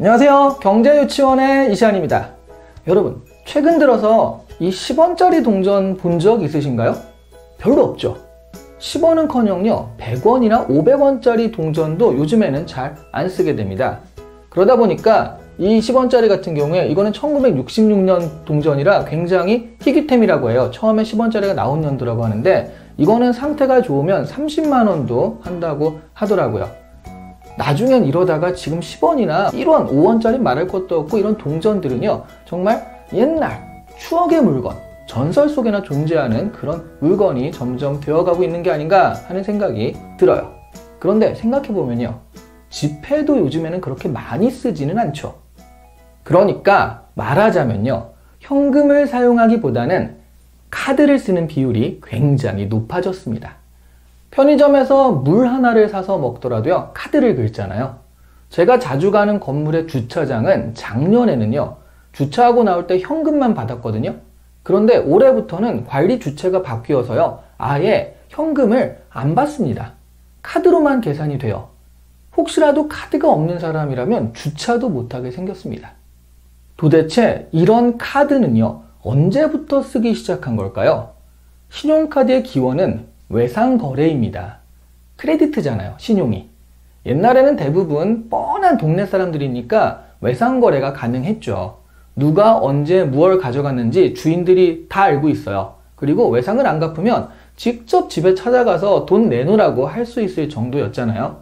안녕하세요. 경제유치원의 이시안입니다. 여러분, 최근 들어서 이 10원짜리 동전 본 적 있으신가요? 별로 없죠. 10원은커녕요 100원이나 500원짜리 동전도 요즘에는 잘 안 쓰게 됩니다. 그러다 보니까 이 10원짜리 같은 경우에 이거는 1966년 동전이라 굉장히 희귀템이라고 해요. 처음에 10원짜리가 나온 연도라고 하는데 이거는 상태가 좋으면 30만원도 한다고 하더라고요. 나중엔 이러다가 지금 10원이나 1원, 5원짜리 말할 것도 없고 이런 동전들은요 정말 옛날 추억의 물건, 전설 속에나 존재하는 그런 물건이 점점 되어가고 있는 게 아닌가 하는 생각이 들어요. 그런데 생각해보면요, 지폐도 요즘에는 그렇게 많이 쓰지는 않죠. 그러니까 말하자면요, 현금을 사용하기보다는 카드를 쓰는 비율이 굉장히 높아졌습니다. 편의점에서 물 하나를 사서 먹더라도요, 카드를 긁잖아요. 제가 자주 가는 건물의 주차장은 작년에는요, 주차하고 나올 때 현금만 받았거든요. 그런데 올해부터는 관리 주체가 바뀌어서요, 아예 현금을 안 받습니다. 카드로만 계산이 돼요. 혹시라도 카드가 없는 사람이라면 주차도 못하게 생겼습니다. 도대체 이런 카드는요, 언제부터 쓰기 시작한 걸까요? 신용카드의 기원은 외상거래입니다. 크레디트잖아요, 신용이. 옛날에는 대부분 뻔한 동네 사람들이니까 외상거래가 가능했죠. 누가 언제 무얼 가져갔는지 주인들이 다 알고 있어요. 그리고 외상을 안 갚으면 직접 집에 찾아가서 돈 내놓으라고 할 수 있을 정도였잖아요.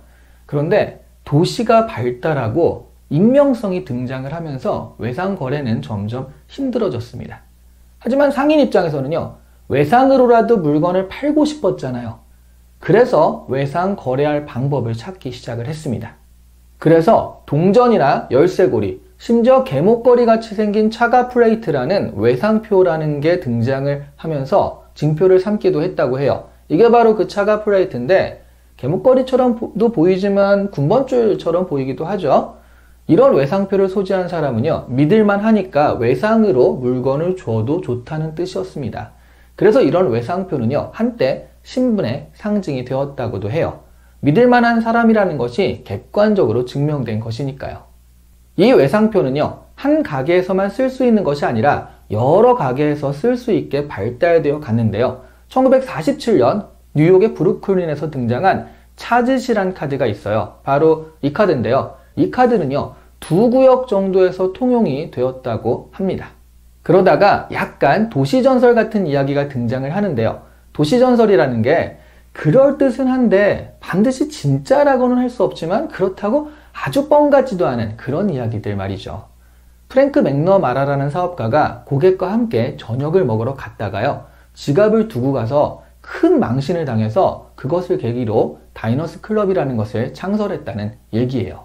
그런데 도시가 발달하고 익명성이 등장을 하면서 외상거래는 점점 힘들어졌습니다. 하지만 상인 입장에서는요, 외상으로라도 물건을 팔고 싶었잖아요. 그래서 외상 거래할 방법을 찾기 시작을 했습니다. 그래서 동전이나 열쇠고리, 심지어 개목걸이 같이 생긴 차가 플레이트라는 외상표라는 게 등장을 하면서 징표를 삼기도 했다고 해요. 이게 바로 그 차가 플레이트인데 개목걸이처럼도 보이지만 군번줄처럼 보이기도 하죠. 이런 외상표를 소지한 사람은요, 믿을만 하니까 외상으로 물건을 줘도 좋다는 뜻이었습니다. 그래서 이런 외상표는요, 한때 신분의 상징이 되었다고도 해요. 믿을만한 사람이라는 것이 객관적으로 증명된 것이니까요. 이 외상표는요, 한 가게에서만 쓸 수 있는 것이 아니라 여러 가게에서 쓸 수 있게 발달되어 갔는데요. 1947년 뉴욕의 브루클린에서 등장한 차즈시란 카드가 있어요. 바로 이 카드인데요. 이 카드는요, 2구역 정도에서 통용이 되었다고 합니다. 그러다가 약간 도시전설 같은 이야기가 등장을 하는데요. 도시전설이라는 게 그럴듯은 한데 반드시 진짜라고는 할 수 없지만 그렇다고 아주 뻥 같지도 않은 그런 이야기들 말이죠. 프랭크 맥너마라라는 사업가가 고객과 함께 저녁을 먹으러 갔다가요, 지갑을 두고 가서 큰 망신을 당해서 그것을 계기로 다이너스 클럽이라는 것을 창설했다는 얘기예요.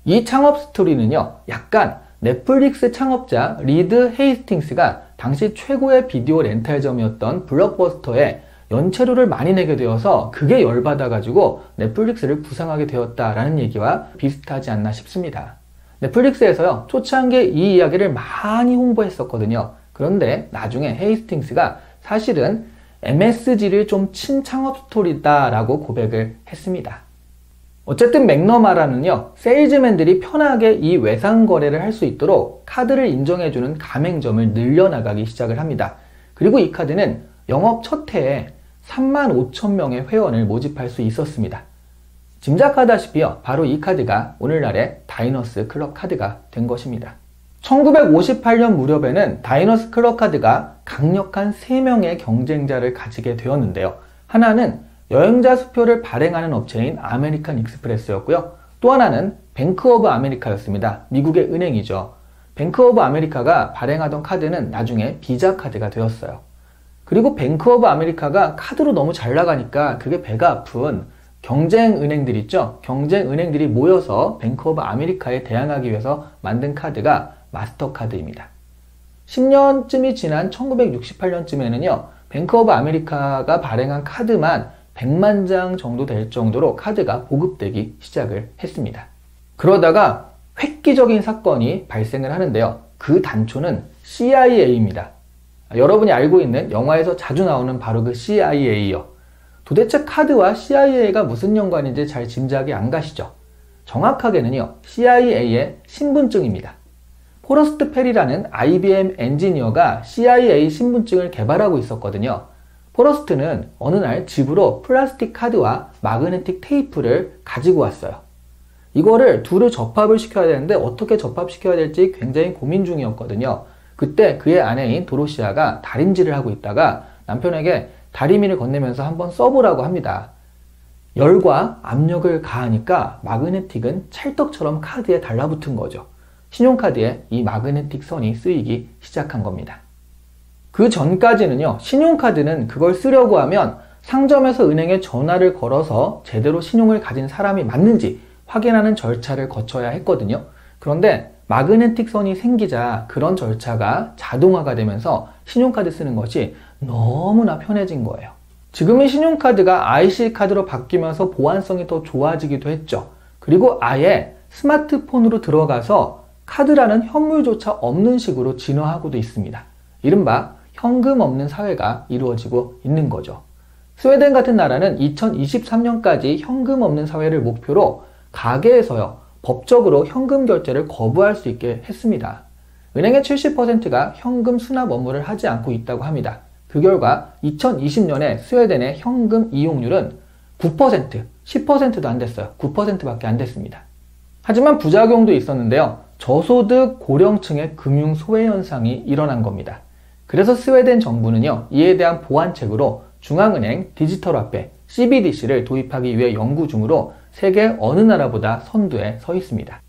이 창업 스토리는요, 약간 넷플릭스 창업자 리드 헤이스팅스가 당시 최고의 비디오 렌탈점이었던 블록버스터에 연체료를 많이 내게 되어서 그게 열받아가지고 넷플릭스를 구상하게 되었다라는 얘기와 비슷하지 않나 싶습니다. 넷플릭스에서요, 초창기에 이 이야기를 많이 홍보했었거든요. 그런데 나중에 헤이스팅스가 사실은 MSG를 좀 친 창업 스토리다라고 고백을 했습니다. 어쨌든 맥너마라는요, 세일즈맨들이 편하게 이 외상 거래를 할 수 있도록 카드를 인정해주는 가맹점을 늘려나가기 시작을 합니다. 그리고 이 카드는 영업 첫 해에 35,000명의 회원을 모집할 수 있었습니다. 짐작하다시피요, 바로 이 카드가 오늘날의 다이너스 클럽 카드가 된 것입니다. 1958년 무렵에는 다이너스 클럽 카드가 강력한 3명의 경쟁자를 가지게 되었는데요. 하나는 여행자 수표를 발행하는 업체인 아메리칸 익스프레스였고요. 또 하나는 뱅크 오브 아메리카였습니다. 미국의 은행이죠. 뱅크 오브 아메리카가 발행하던 카드는 나중에 비자 카드가 되었어요. 그리고 뱅크 오브 아메리카가 카드로 너무 잘 나가니까 그게 배가 아픈 경쟁 은행들 있죠. 경쟁 은행들이 모여서 뱅크 오브 아메리카에 대항하기 위해서 만든 카드가 마스터카드입니다. 10년쯤이 지난 1968년쯤에는요, 뱅크 오브 아메리카가 발행한 카드만 100만 장 정도 될 정도로 카드가 보급되기 시작을 했습니다. 그러다가 획기적인 사건이 발생을 하는데요. 그 단초는 CIA입니다. 여러분이 알고 있는 영화에서 자주 나오는 바로 그 CIA요. 도대체 카드와 CIA가 무슨 연관인지 잘 짐작이 안 가시죠? 정확하게는요, CIA의 신분증입니다. 포러스트 페리라는 IBM 엔지니어가 CIA 신분증을 개발하고 있었거든요. 포러스트는 어느 날 집으로 플라스틱 카드와 마그네틱 테이프를 가지고 왔어요. 이거를 둘을 접합을 시켜야 되는데 어떻게 접합시켜야 될지 굉장히 고민 중이었거든요. 그때 그의 아내인 도로시아가 다림질을 하고 있다가 남편에게 다리미를 건네면서 한번 써보라고 합니다. 열과 압력을 가하니까 마그네틱은 찰떡처럼 카드에 달라붙은 거죠. 신용카드에 이 마그네틱 선이 쓰이기 시작한 겁니다. 그 전까지는요, 신용카드는 그걸 쓰려고 하면 상점에서 은행에 전화를 걸어서 제대로 신용을 가진 사람이 맞는지 확인하는 절차를 거쳐야 했거든요. 그런데 마그네틱 선이 생기자 그런 절차가 자동화가 되면서 신용카드 쓰는 것이 너무나 편해진 거예요. 지금은 신용카드가 IC 카드로 바뀌면서 보안성이 더 좋아지기도 했죠. 그리고 아예 스마트폰으로 들어가서 카드라는 현물조차 없는 식으로 진화하고도 있습니다. 이른바 현금 없는 사회가 이루어지고 있는 거죠. 스웨덴 같은 나라는 2023년까지 현금 없는 사회를 목표로 가게에서요, 법적으로 현금 결제를 거부할 수 있게 했습니다. 은행의 70%가 현금 수납 업무를 하지 않고 있다고 합니다. 그 결과 2020년에 스웨덴의 현금 이용률은 9%, 10%도 안 됐어요. 9%밖에 안 됐습니다. 하지만 부작용도 있었는데요. 저소득 고령층의 금융 소외 현상이 일어난 겁니다. 그래서 스웨덴 정부는요, 이에 대한 보완책으로 중앙은행 디지털 화폐 CBDC를 도입하기 위해 연구 중으로 세계 어느 나라보다 선두에 서 있습니다.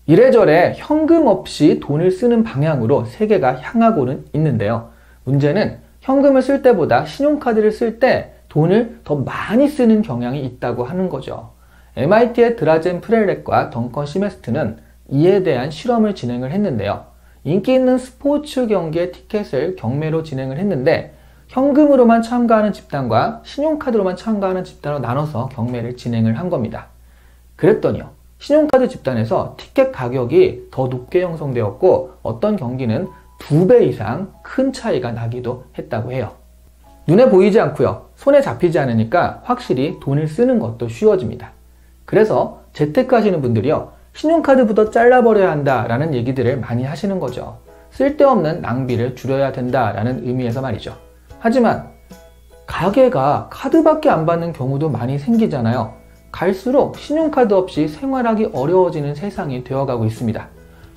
이래저래 현금 없이 돈을 쓰는 방향으로 세계가 향하고는 있는데요. 문제는 현금을 쓸 때보다 신용카드를 쓸 때 돈을 더 많이 쓰는 경향이 있다고 하는 거죠. MIT의 드라젠 프렐렉과 덩컨 시메스트는 이에 대한 실험을 진행을 했는데요. 인기 있는 스포츠 경기의 티켓을 경매로 진행을 했는데 현금으로만 참가하는 집단과 신용카드로만 참가하는 집단으로 나눠서 경매를 진행을 한 겁니다. 그랬더니요, 신용카드 집단에서 티켓 가격이 더 높게 형성되었고 어떤 경기는 2배 이상 큰 차이가 나기도 했다고 해요. 눈에 보이지 않고요, 손에 잡히지 않으니까 확실히 돈을 쓰는 것도 쉬워집니다. 그래서 재테크 하시는 분들이요, 신용카드부터 잘라버려야 한다라는 얘기들을 많이 하시는 거죠. 쓸데없는 낭비를 줄여야 된다라는 의미에서 말이죠. 하지만 가게가 카드밖에 안 받는 경우도 많이 생기잖아요. 갈수록 신용카드 없이 생활하기 어려워지는 세상이 되어가고 있습니다.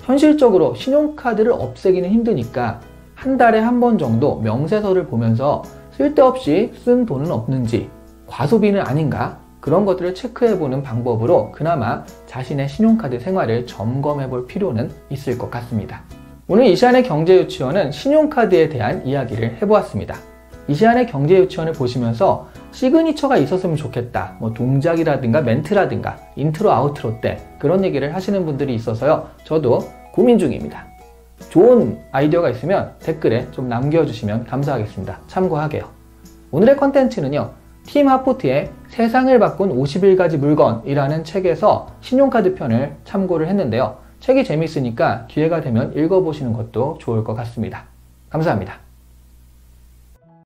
현실적으로 신용카드를 없애기는 힘드니까 한 달에 한 번 정도 명세서를 보면서 쓸데없이 쓴 돈은 없는지, 과소비는 아닌가, 그런 것들을 체크해보는 방법으로 그나마 자신의 신용카드 생활을 점검해볼 필요는 있을 것 같습니다. 오늘 이시안의 경제유치원은 신용카드에 대한 이야기를 해보았습니다. 이시안의 경제유치원을 보시면서 시그니처가 있었으면 좋겠다, 동작이라든가 멘트라든가 인트로 아우트로 때 그런 얘기를 하시는 분들이 있어서요, 저도 고민 중입니다. 좋은 아이디어가 있으면 댓글에 좀 남겨주시면 감사하겠습니다. 참고하게요. 오늘의 컨텐츠는요, 팀 하포트의 세상을 바꾼 51가지 물건이라는 책에서 신용카드 편을 참고를 했는데요. 책이 재밌으니까 기회가 되면 읽어보시는 것도 좋을 것 같습니다. 감사합니다.